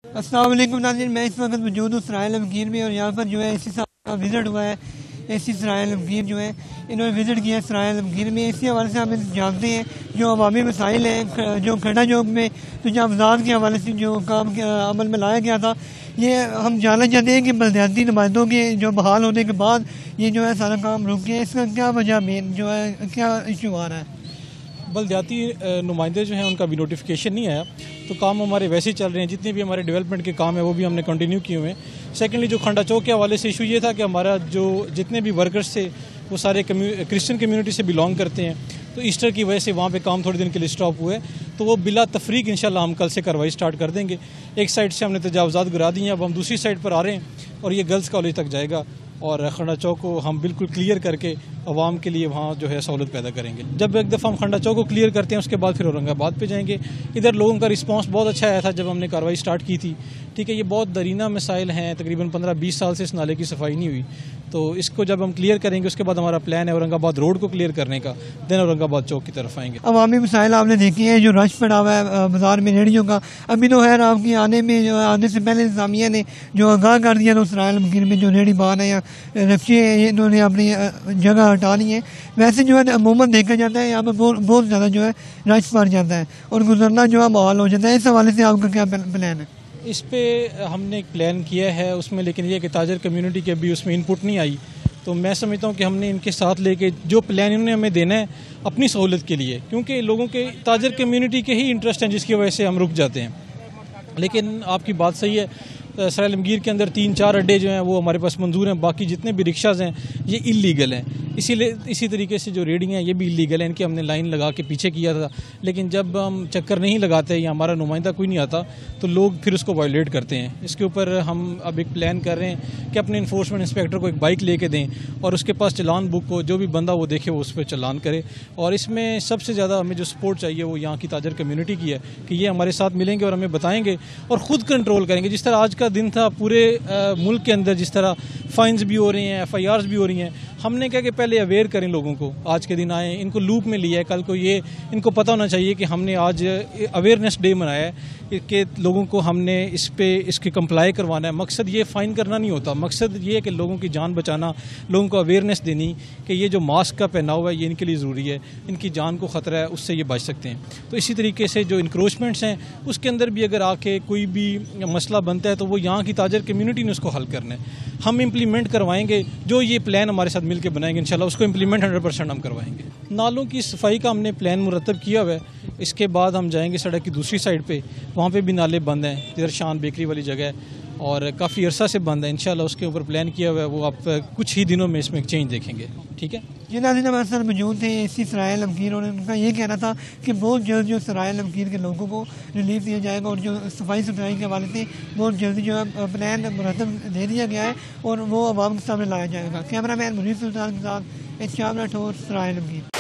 अस्सलाम वालेकुम नाज़रीन, मैं इस वक्त मौजूद हूँ सराय अलमगीर में और यहाँ पर जो है एसी साहब का विज़िट हुआ है। एसी सराय अलमगीर जो है इन्होंने विज़िट किया है सराय अलमगीर में। इसी हवाले से हम जानते हैं जो अवामी मसाइल हैं, जो खड़ा चौक में तो अफजाद के हवाले से जो काम अमल में लाया गया था, ये हम जानना चाहते हैं कि बलदियाती नुमाइंदों के जो बहाल होने के बाद ये जो है सारा काम रुक गया, इसका क्या वजह मेन जो है, क्या इशू आ रहा है? बलदियाती नुमाइंदे जो हैं उनका भी नोटिफिकेशन नहीं आया, तो काम हमारे वैसे ही चल रहे हैं। जितने भी हमारे डेवलपमेंट के काम है वो भी हमने कंटिन्यू किए हुए हैं। सेकेंडली जो खंडा चौक के हवाले से इशू ये था कि हमारा जो जितने भी वर्कर्स थे वो सारे क्रिश्चियन कम्युनिटी से बिलोंग करते हैं, तो ईस्टर की वजह से वहाँ पे काम थोड़े दिन के लिए स्टॉप हुए, तो वो बिला तफरीक इंशाल्लाह हम कल से कार्रवाई स्टार्ट कर देंगे। एक साइड से हमने तजावज़ात गिरा दिए हैं, अब हम दूसरी साइड पर आ रहे हैं और ये गर्ल्स कॉलेज तक जाएगा और खंडा चौक को हम बिल्कुल क्लियर करके आवाम के लिए वहाँ जो है सहूलत पैदा करेंगे। जब एक दफ़ा हम खंडा चौक को क्लियर करते हैं उसके बाद फिर औरंगाबाद पे जाएंगे। इधर लोगों का रिस्पांस बहुत अच्छा आया था जब हमने कार्रवाई स्टार्ट की थी। ठीक है, ये बहुत दरीना मसाइल हैं, तकरीबन 15-20 साल से इस नाले की सफाई नहीं हुई, तो इसको जब हम क्लियर करेंगे उसके बाद हमारा प्लान है औरंगाबाद रोड को क्लियर करने का, देन औरंगाबाद चौक की तरफ आएंगे। अवामी मसाइल आपने देखी है, जो रश पड़ा हुआ है बाजार में रेडियो का, अभी तो खैर आपके आने में जो आने से पहले इंतजामिया ने जो आगाह कर दिया तो सराय अलमगीर में जो रेडी बार है या रफ्चे हैं इन्होंने अपनी जगह हटा ली है। वैसे जो है अमूमन देखा जाता है यहाँ पर बहुत ज़्यादा जो है रश पड़ जाता है और गुजरना जो है बहाल हो जाता है। इस हवाले से आपका क्या प्लान है? इस पे हमने एक प्लान किया है उसमें, लेकिन ये कि ताजर कम्युनिटी के भी उसमें इनपुट नहीं आई, तो मैं समझता हूँ कि हमने इनके साथ लेके जो प्लान इन्होंने हमें देना है अपनी सहूलत के लिए, क्योंकि लोगों के ताजर कम्युनिटी के ही इंटरेस्ट हैं जिसकी वजह से हम रुक जाते हैं। लेकिन आपकी बात सही है, सराय अलमगीर के अंदर 3-4 अड्डे जो हैं वो हमारे पास मंजूर हैं, बाकी जितने भी रिक्शाज़ हैं ये इलीगल हैं। इसीलिए इसी तरीके से जो रेडियाँ हैं ये भी इलीगल हैं, इनकी हमने लाइन लगा के पीछे किया था, लेकिन जब हम चक्कर नहीं लगाते या हमारा नुमाइंदा कोई नहीं आता तो लोग फिर उसको वायलेट करते हैं। इसके ऊपर हम अब एक प्लान कर रहे हैं कि अपने इन्फोर्समेंट इंस्पेक्टर को एक बाइक लेके दें और उसके पास चलान बुक हो, जो भी बंदा वो देखे वो उस पर चलान करे। और इसमें सबसे ज़्यादा हमें जो सपोर्ट चाहिए वो यहाँ की ताजर कम्यूनिटी की है कि ये हमारे साथ मिलेंगे और हमें बताएंगे और ख़ुद कंट्रोल करेंगे। जिस तरह आज का दिन था, पूरे मुल्क के अंदर जिस तरह फाइन्स भी हो रही हैं, FIRs भी हो रही हैं, हमने कहा कि पहले अवेयर करें लोगों को। आज के दिन आए, इनको लूप में लिया है, कल को ये इनको पता होना चाहिए कि हमने आज अवेयरनेस डे मनाया है कि लोगों को हमने इस पे इसके कंप्लाई करवाना है। मकसद ये फ़ाइन करना नहीं होता, मकसद ये है कि लोगों की जान बचाना, लोगों को अवेयरनेस देनी कि ये जो मास्क का पहनावा है ये इनके लिए ज़रूरी है, इनकी जान को ख़तरा है, उससे ये बच सकते हैं। तो इसी तरीके से जो इंक्रोचमेंट्स हैं उसके अंदर भी अगर आके कोई भी मसला बनता है तो वो यहाँ की ताजर कम्यूनिटी ने उसको हल करना है। हम इम्प्लीमेंट करवाएंगे, जो ये प्लान हमारे साथ मिलकर बनाएंगे इंशाल्लाह उसको इम्प्लीमेंट 100% हम करवाएंगे। नालों की सफाई का हमने प्लान मुरतब किया हुआ है। इसके बाद हम जाएंगे सड़क की दूसरी साइड पे, वहाँ पे भी नाले बंद हैं, इधर शान बेकरी वाली जगह है और काफ़ी अरसा से बंद है। इंशाल्लाह उसके ऊपर प्लान किया हुआ है, वो आप कुछ ही दिनों में इसमें एक चेंज देखेंगे। ठीक है जी नाज़रीन, हमारे साथ मौजूद थे एसी सराय अलमगीर और उनका ये कहना था कि बहुत जल्द जो सराय अलमगीर के लोगों को रिलीफ दिया जाएगा और जो सफाई सुथराई के हवाले से बहुत जल्दी जो है प्लान मुरतब दे दिया गया है और वो आवाम के सामने लाया जाएगा। कैमरा मैन मुनीर सुल्तान के साथ इस्माइल राठौर, सराय अलमगीर।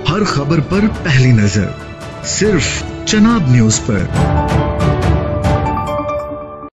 हर खबर पर पहली नजर सिर्फ चनाब न्यूज पर।